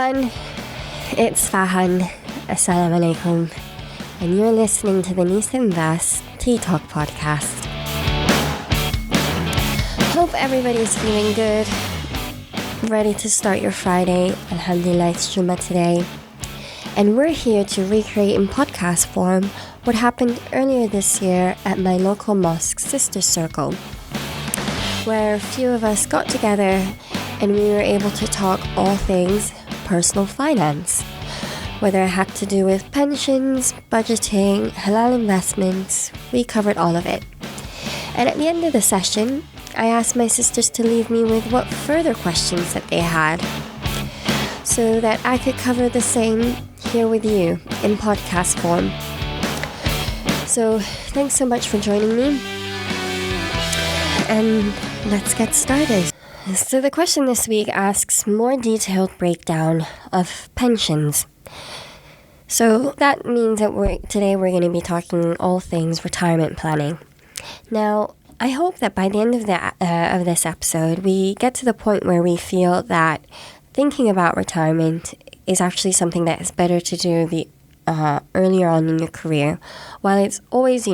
everyone, it's Fahan. Assalamu-aleykum. And you're listening to the Nisa Invest Tea Talk podcast. Hope everybody's feeling good. Ready to start your Friday. Alhamdulillah, it's Jummah today. And we're here to recreate in podcast form what happened earlier this year at my local mosque sister circle, where a few of us got together and we were able to talk all things personal finance, whether it had to do with pensions, budgeting, halal investments. We covered all of it. And at the end of the session, I asked my sisters to leave me with what further questions that they had, so that I could cover the same here with you in podcast form. So thanks so much for joining me, and let's get started. So the question this week asks more detailed breakdown of pensions. So that means that today we're going to be talking all things retirement planning. Now, I hope that by the end of this episode, we get to the point where we feel that thinking about retirement is actually something that is better to do earlier on in your career. While it's always,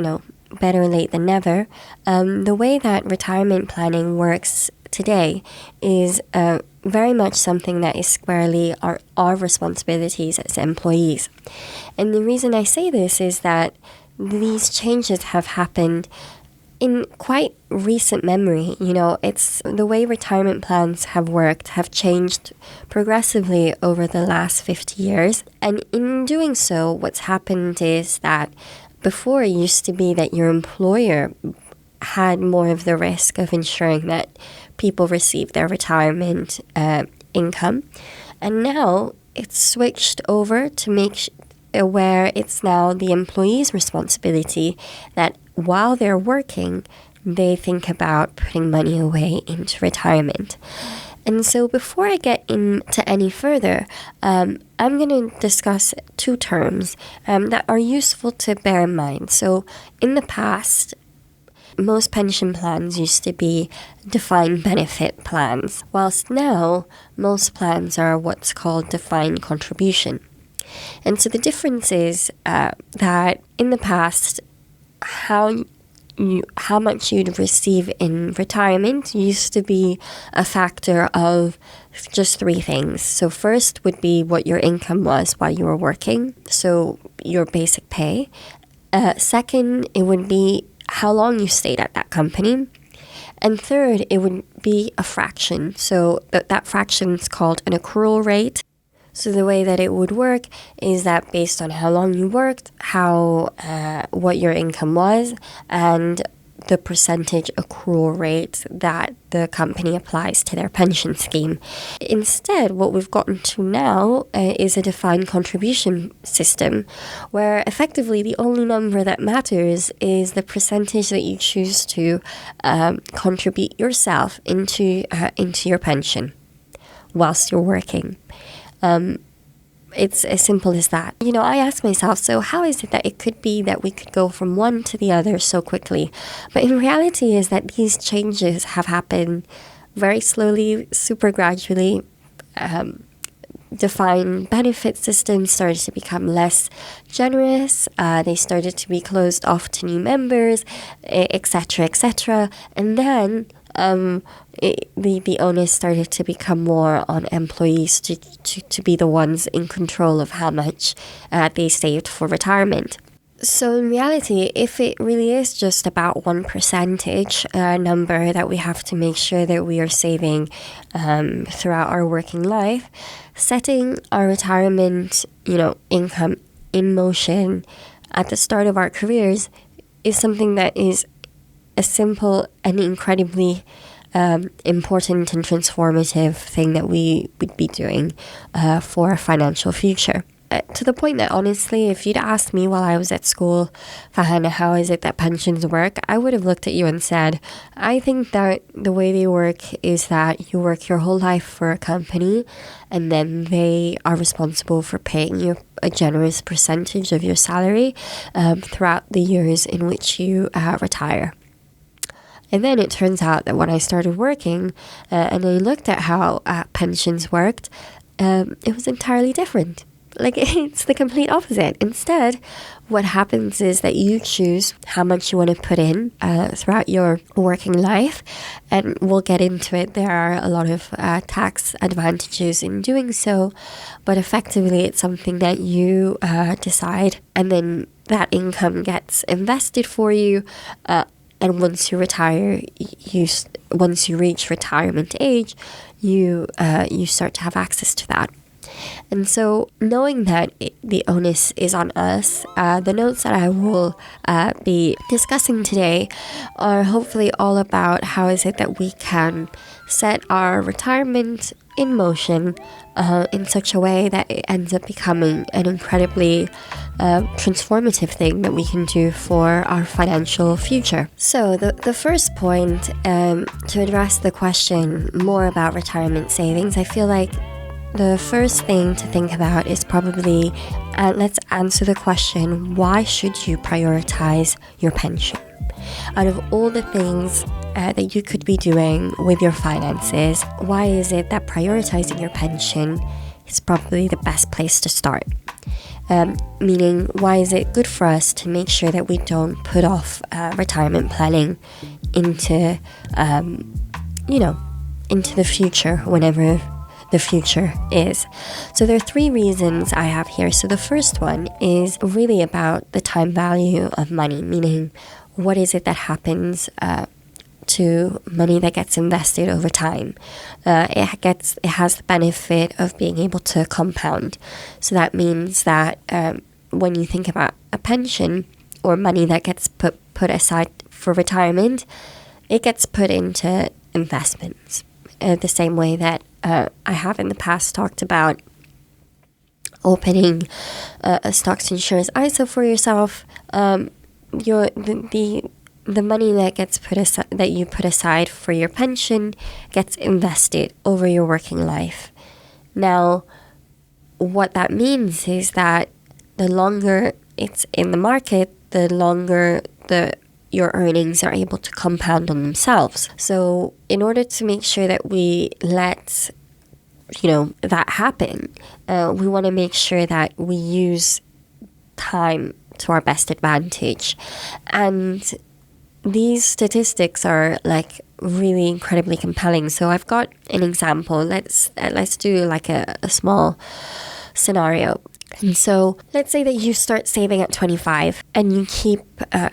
better late than never, the way that retirement planning works today is very much something that is squarely our responsibilities as employees. And the reason I say this is that these changes have happened in quite recent memory. It's the way retirement plans have changed progressively over the last 50 years. And in doing so, what's happened is that before it used to be that your employer had more of the risk of ensuring that people receive their retirement income. And now it's switched over to where it's now the employee's responsibility that while they're working, they think about putting money away into retirement. And so before I get into any further, I'm going to discuss two terms that are useful to bear in mind. So in the past, most pension plans used to be defined benefit plans, whilst now most plans are what's called defined contribution. And so the difference is that in the past, how much you'd receive in retirement used to be a factor of just three things. So first would be what your income was while you were working, so your basic pay. Second, it would be how long you stayed at that company. And third, it would be a fraction. So that fraction is called an accrual rate. So the way that it would work is that based on how long you worked, what your income was, and the percentage accrual rate that the company applies to their pension scheme. Instead, what we've gotten to now is a defined contribution system, where effectively the only number that matters is the percentage that you choose to contribute yourself into your pension whilst you're working. It's as simple as that. I ask myself, so how is it that it could be that we could go from one to the other so quickly? But in reality is that these changes have happened very slowly, super gradually. Defined benefit systems started to become less generous. They started to be closed off to new members, etc., etc. And then the onus started to become more on employees to be the ones in control of how much they saved for retirement. So in reality, if it really is just about one percentage number that we have to make sure that we are saving throughout our working life, setting our retirement, income in motion at the start of our careers is something that is a simple and incredibly important and transformative thing that we would be doing for our financial future. To the point that, honestly, if you'd asked me while I was at school, Fahan, how is it that pensions work? I would have looked at you and said, I think that the way they work is that you work your whole life for a company and then they are responsible for paying you a generous percentage of your salary throughout the years in which you retire. And then it turns out that when I started working and I looked at how pensions worked, it was entirely different. Like, it's the complete opposite. Instead, what happens is that you choose how much you want to put in throughout your working life. And we'll get into it. There are a lot of tax advantages in doing so. But effectively, it's something that you decide. And then that income gets invested for you. And once you retire, once you reach retirement age, you start to have access to that. And so, knowing that the onus is on us, the notes that I will be discussing today are hopefully all about how is it that we can set our retirement in motion in such a way that it ends up becoming an incredibly transformative thing that we can do for our financial future. So the first point, to address the question more about retirement savings, I feel like the first thing to think about is probably, let's answer the question, why should you prioritize your pension? Out of all the things that you could be doing with your finances, why is it that prioritizing your pension is probably the best place to start? Meaning, why is it good for us to make sure that we don't put off retirement planning into, into the future, whenever the future is. So there are three reasons I have here. So the first one is really about the time value of money, meaning what is it that happens to money that gets invested over time. It has the benefit of being able to compound. So that means that when you think about a pension or money that gets put aside for retirement, it gets put into investments. The same way that I have in the past talked about opening a stocks and shares ISA for yourself. The money that gets that you put aside for your pension gets invested over your working life. Now, what that means is that the longer it's in the market, the longer your earnings are able to compound on themselves. So in order to make sure that we let that happen, we want to make sure that we use time to our best advantage. And these statistics are like really incredibly compelling. So I've got an example. Let's do like a small scenario. And so let's say that you start saving at 25 and you keep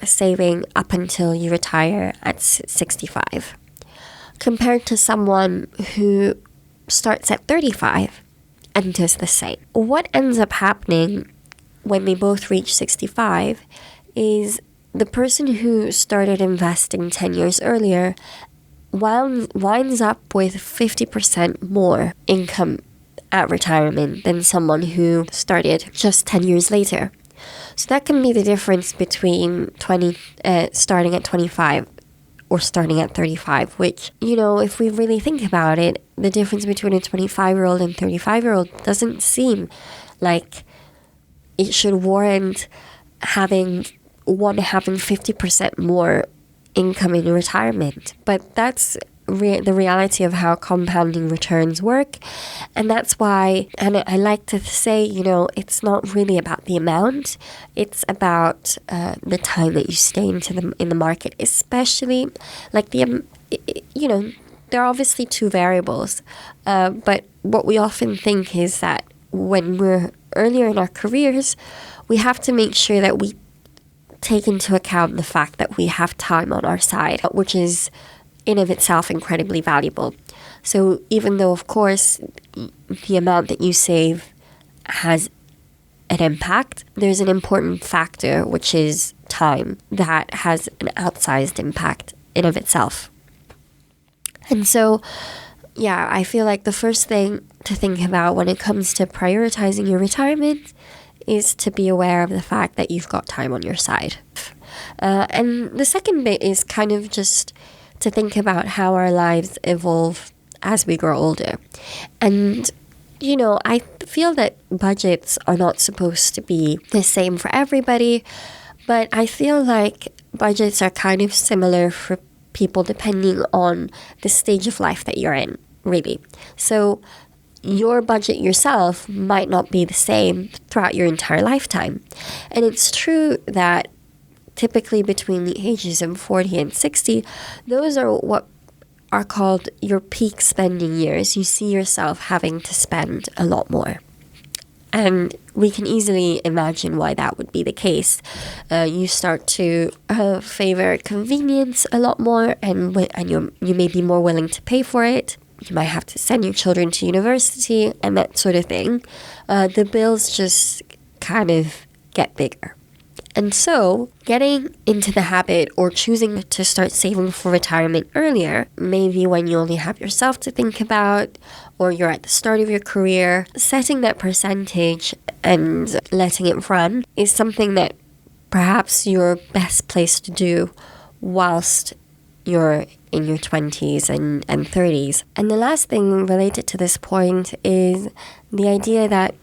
saving up until you retire at 65. Compared to someone who starts at 35 and does the same. What ends up happening when they both reach 65 is the person who started investing 10 years earlier winds up with 50% more income at retirement than someone who started just 10 years later. So that can be the difference between starting at 25 or starting at 35, which, if we really think about it, the difference between a 25-year-old and 35-year-old doesn't seem like it should warrant having 50% more income in retirement. But that's the reality of how compounding returns work. And that's why, and I like to say, it's not really about the amount. It's about the time that you stay in the market, especially like there are obviously two variables. But what we often think is that when we're earlier in our careers, we have to make sure that we take into account the fact that we have time on our side, which is in of itself incredibly valuable. So even though, of course, the amount that you save has an impact, there's an important factor, which is time, that has an outsized impact in of itself. And so, I feel like the first thing to think about when it comes to prioritizing your retirement is to be aware of the fact that you've got time on your side. And the second bit is kind of just to think about how our lives evolve as we grow older. And, I feel that budgets are not supposed to be the same for everybody, but I feel like budgets are kind of similar for people depending on the stage of life that you're in, really. So your budget yourself might not be the same throughout your entire lifetime. And it's true that typically between the ages of 40 and 60, those are what are called your peak spending years. You see yourself having to spend a lot more. And we can easily imagine why that would be the case. You start to favor convenience a lot more, and you may be more willing to pay for it. You might have to send your children to university and that sort of thing. The bills just kind of get bigger. And so, getting into the habit or choosing to start saving for retirement earlier, maybe when you only have yourself to think about, or you're at the start of your career, setting that percentage and letting it run is something that perhaps you're best placed to do whilst you're in your 20s and 30s. And the last thing related to this point is the idea that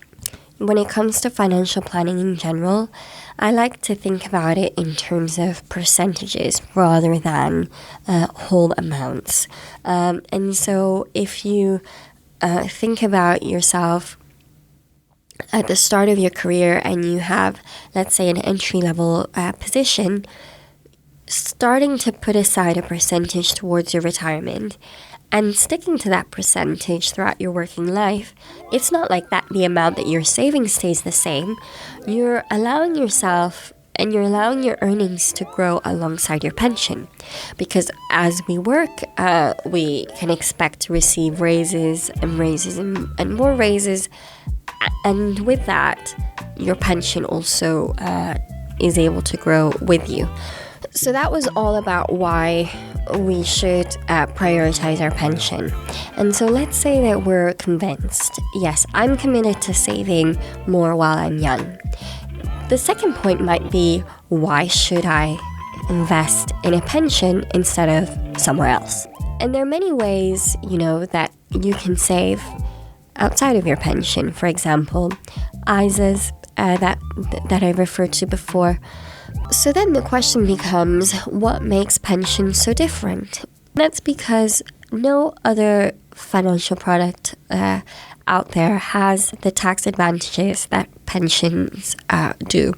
when it comes to financial planning in general, I like to think about it in terms of percentages rather than whole amounts. And so if you think about yourself at the start of your career and you have, let's say, an entry-level position, starting to put aside a percentage towards your retirement and sticking to that percentage throughout your working life, it's not like that the amount that you're saving stays the same. You're allowing yourself and you're allowing your earnings to grow alongside your pension. Because as we work, we can expect to receive raises and more raises. And with that, your pension also is able to grow with you. So that was all about why we should prioritize our pension. And so let's say that we're convinced, yes, I'm committed to saving more while I'm young. The second point might be, why should I invest in a pension instead of somewhere else? And there are many ways, that you can save outside of your pension. For example, ISAs that I referred to before. So then the question becomes, what makes pension so different? That's because no other financial product out there has the tax advantages that pensions do.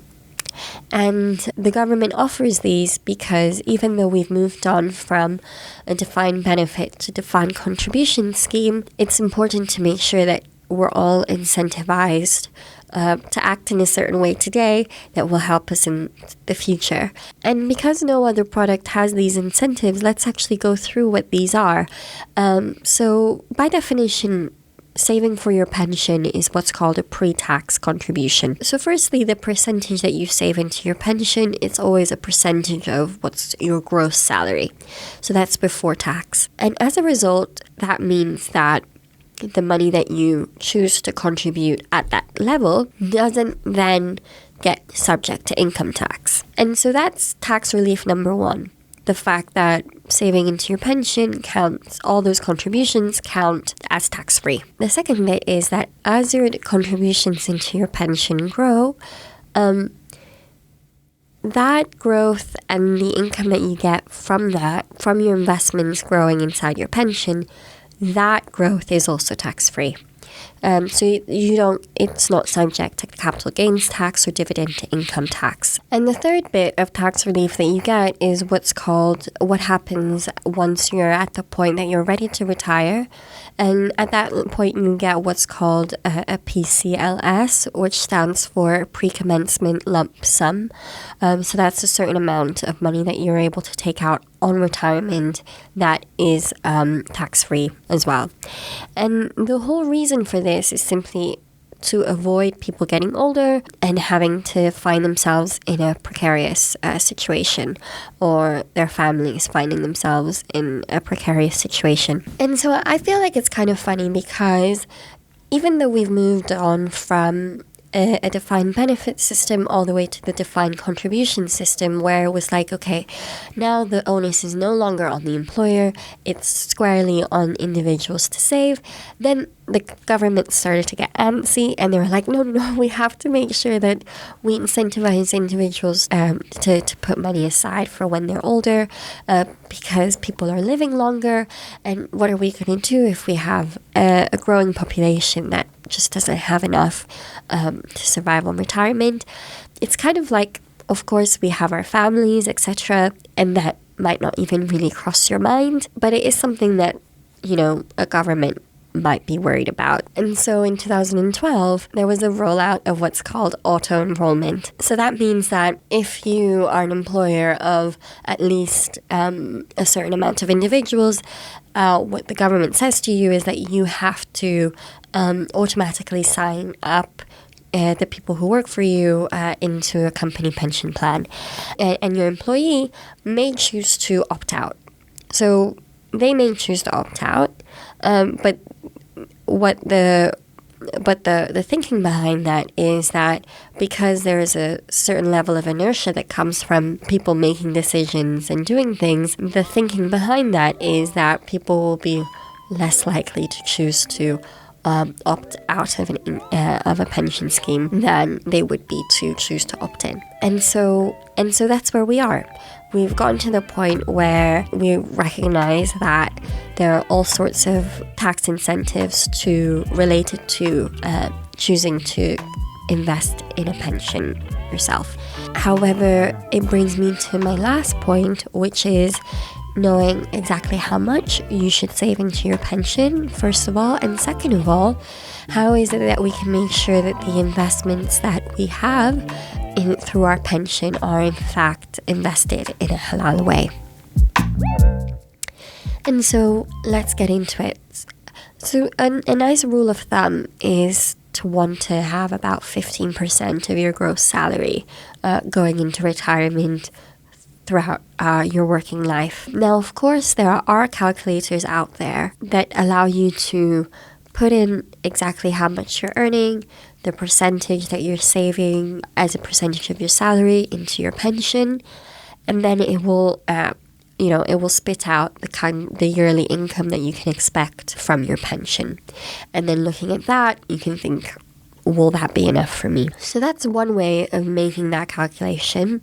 And the government offers these because even though we've moved on from a defined benefit to defined contribution scheme, it's important to make sure that we're all incentivized to act in a certain way today that will help us in the future. And because no other product has these incentives, let's actually go through what these are. So by definition, saving for your pension is what's called a pre-tax contribution. So firstly, the percentage that you save into your pension, it's always a percentage of what's your gross salary. So that's before tax. And as a result, that means that the money that you choose to contribute at that level doesn't then get subject to income tax. And so that's tax relief number one. The fact that saving into your pension counts, all those contributions count as tax-free. The second bit is that as your contributions into your pension grow, that growth and the income that you get from that, from your investments growing inside your pension, that growth is also tax-free. So it's not subject to capital gains tax or dividend to income tax. And the third bit of tax relief that you get is what happens once you're at the point that you're ready to retire. And at that point, you get what's called a PCLS, which stands for pre-commencement lump sum. So that's a certain amount of money that you're able to take out on retirement that is tax-free as well. And the whole reason for this is simply to avoid people getting older and having to find themselves in a precarious situation, or their families finding themselves in a precarious situation. And so I feel like it's kind of funny because even though we've moved on from a defined benefit system all the way to the defined contribution system, where it was like, okay, now the onus is no longer on the employer, it's squarely on individuals to save. Then the government started to get antsy, and they were like, no, we have to make sure that we incentivize individuals to put money aside for when they're older, because people are living longer. And what are we going to do if we have a growing population that just doesn't have enough to survive on retirement? It's kind of like, of course, we have our families, etc., and that might not even really cross your mind, but it is something that, a government might be worried about. And so in 2012, there was a rollout of what's called auto-enrollment. So that means that if you are an employer of at least a certain amount of individuals, what the government says to you is that you have to automatically sign up the people who work for you into a company pension plan. And your employee may choose to opt out. So they may choose to opt out, but the thinking behind that is that because there is a certain level of inertia that comes from people making decisions and doing things, the thinking behind that is that people will be less likely to choose to opt out of a pension scheme than they would be to choose to opt in. And so that's where we are. We've gotten to the point where we recognize that there are all sorts of tax incentives related to choosing to invest in a pension yourself. However, it brings me to my last point, which is knowing exactly how much you should save into your pension, first of all, and second of all, how is it that we can make sure that the investments that we have through our pension are in fact invested in a halal way. And so let's get into it. So a nice rule of thumb is to want to have about 15% of your gross salary going into retirement throughout your working life. Now, of course, there are calculators out there that allow you to put in exactly how much you're earning, the percentage that you're saving as a percentage of your salary into your pension, and then it will spit out the yearly income that you can expect from your pension. And then looking at that, you can think, will that be enough for me? So that's one way of making that calculation.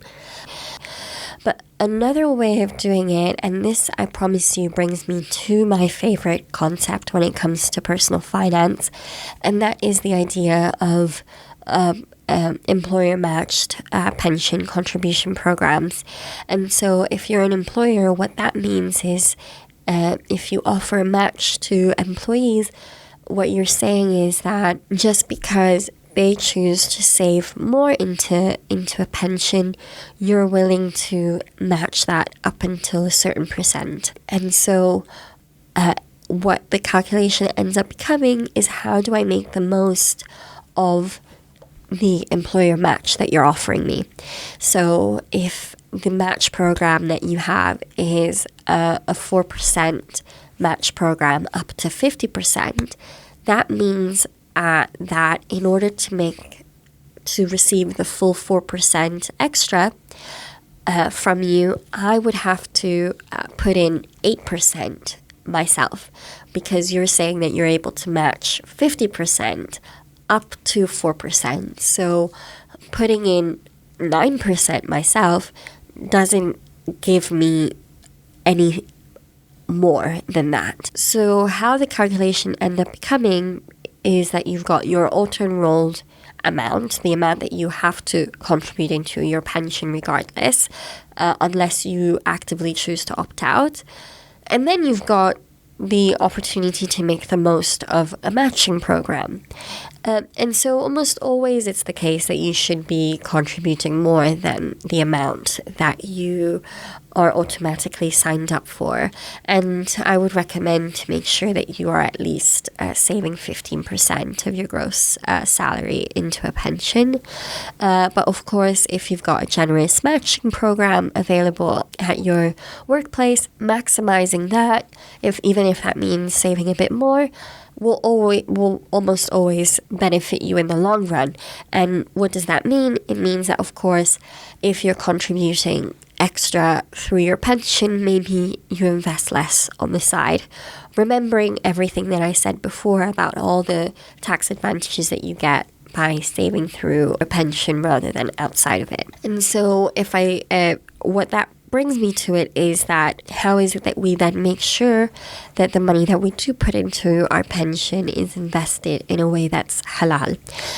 But another way of doing it, and this I promise you brings me to my favorite concept when it comes to personal finance, and that is the idea of employer-matched pension contribution programs. And so if you're an employer, what that means is if you offer a match to employees, what you're saying is that just because they choose to save more into a pension, you're willing to match that up until a certain percent. And so what the calculation ends up becoming is, how do I make the most of the employer match that you're offering me? So if the match program that you have is a 4% match program up to 50%, that means that in order to receive the full 4% extra from you, I would have to put in 8% myself, because you're saying that you're able to match 50% up to 4%. So putting in 9% myself doesn't give me any more than that. So how the calculation ends up becoming is that you've got your auto-enrolled amount, the amount that you have to contribute into your pension regardless, unless you actively choose to opt out. And then you've got the opportunity to make the most of a matching program. And so almost always it's the case that you should be contributing more than the amount that you are automatically signed up for. And I would recommend to make sure that you are at least saving 15% of your gross salary into a pension. But of course, if you've got a generous matching program available at your workplace, maximizing that, even if that means saving a bit more, will almost always benefit you in the long run. And what does that mean? It means that, of course, if you're contributing extra through your pension, maybe you invest less on the side, remembering everything that I said before about all the tax advantages that you get by saving through a pension rather than outside of it. And so what that brings me to it is that how is it that we then make sure that the money that we do put into our pension is invested in a way that's halal?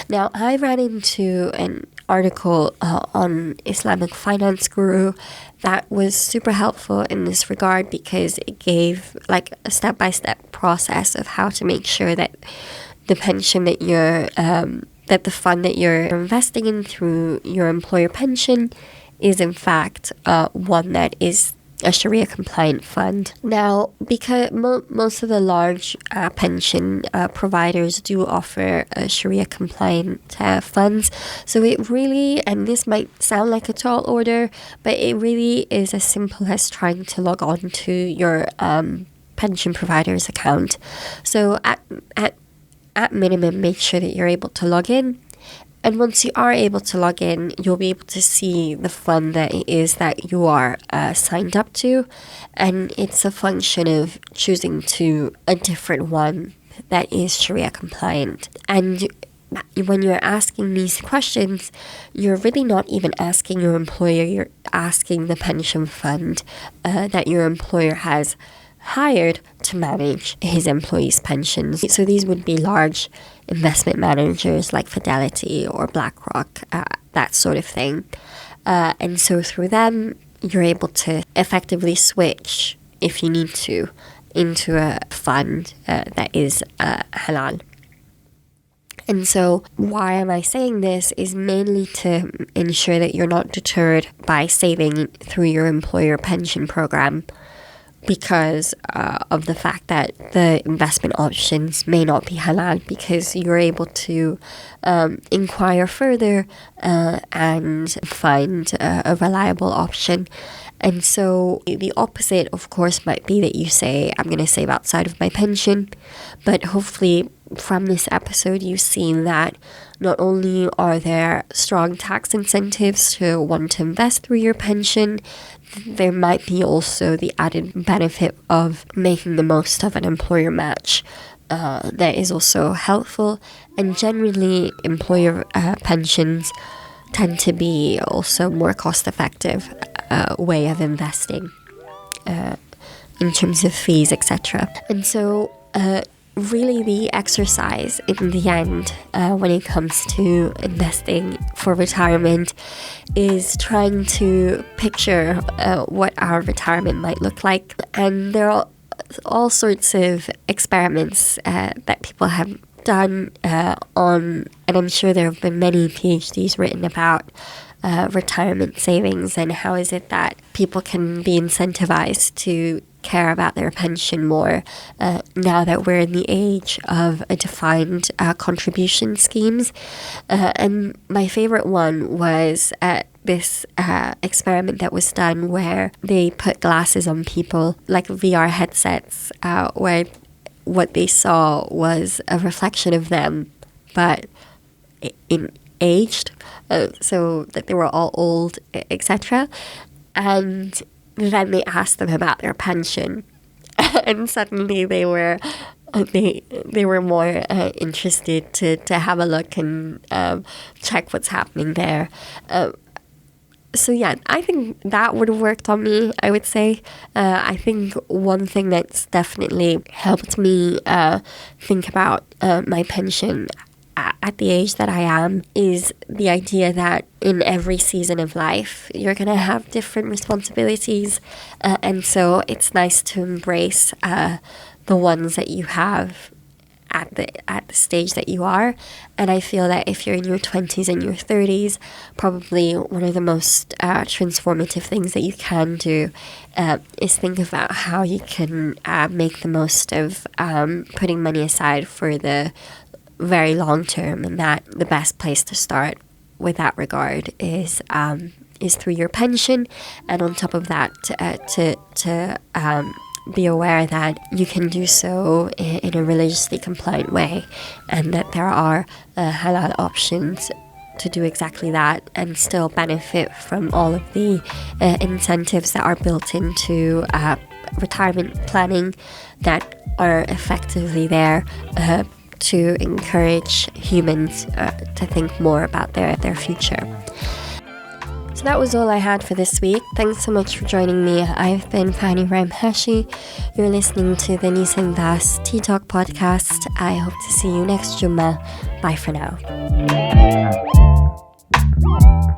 Now, I ran into an article on Islamic Finance Guru that was super helpful in this regard, because it gave like a step-by-step process of how to make sure that the pension that that the fund that you're investing in through your employer pension is in fact one that is a Sharia compliant fund. Now, because most of the large pension providers do offer Sharia compliant funds, so it really, and this might sound like a tall order, but it really is as simple as trying to log on to your pension provider's account. So at minimum, make sure that you're able to log in. And once you are able to log in, you'll be able to see the fund that it is that you are signed up to. And it's a function of choosing to a different one that is Sharia compliant. And when you're asking these questions, you're really not even asking your employer, you're asking the pension fund that your employer has hired to manage his employees' pensions. So these would be large investment managers like Fidelity or BlackRock, that sort of thing. And so through them, you're able to effectively switch, if you need to, into a fund that is halal. And so why am I saying this is mainly to ensure that you're not deterred by saving through your employer pension program, because of the fact that the investment options may not be halal, because you're able to inquire further and find a reliable option. And so the opposite, of course, might be that you say, I'm going to save outside of my pension. But hopefully from this episode, you've seen that not only are there strong tax incentives to want to invest through your pension, there might be also the added benefit of making the most of an employer match. That is also helpful. And generally, employer pensions tend to be also more cost-effective way of investing in terms of fees, etc. And so really the exercise in the end when it comes to investing for retirement is trying to picture what our retirement might look like. And there are all sorts of experiments that people have done on, and I'm sure there have been many PhDs written about retirement savings and how is it that people can be incentivized to care about their pension more now that we're in the age of a defined contribution schemes. And my favorite one was this experiment that was done where they put glasses on people, like VR headsets, where what they saw was a reflection of them, but in aged, so that they were all old, etc. And then they asked them about their pension, and suddenly they were more interested to have a look and check what's happening there. So yeah, I think that would have worked on me, I would say. I think one thing that's definitely helped me think about my pension at the age that I am is the idea that in every season of life, you're going to have different responsibilities. And so it's nice to embrace the ones that you have at the stage that you are. And I feel that if you're in your 20s and your 30s, probably one of the most transformative things that you can do is think about how you can make the most of putting money aside for the very long term, and that the best place to start with that regard is through your pension, and on top of that to be aware that you can do so in a religiously compliant way, and that there are halal options to do exactly that and still benefit from all of the incentives that are built into retirement planning that are effectively there to encourage humans to think more about their future. So that was all I had for this week. Thanks so much for joining me. I've been Fahan Hashi. You're listening to the Nisa and Das Tea Talk podcast. I hope to see you next Jummah. Bye for now.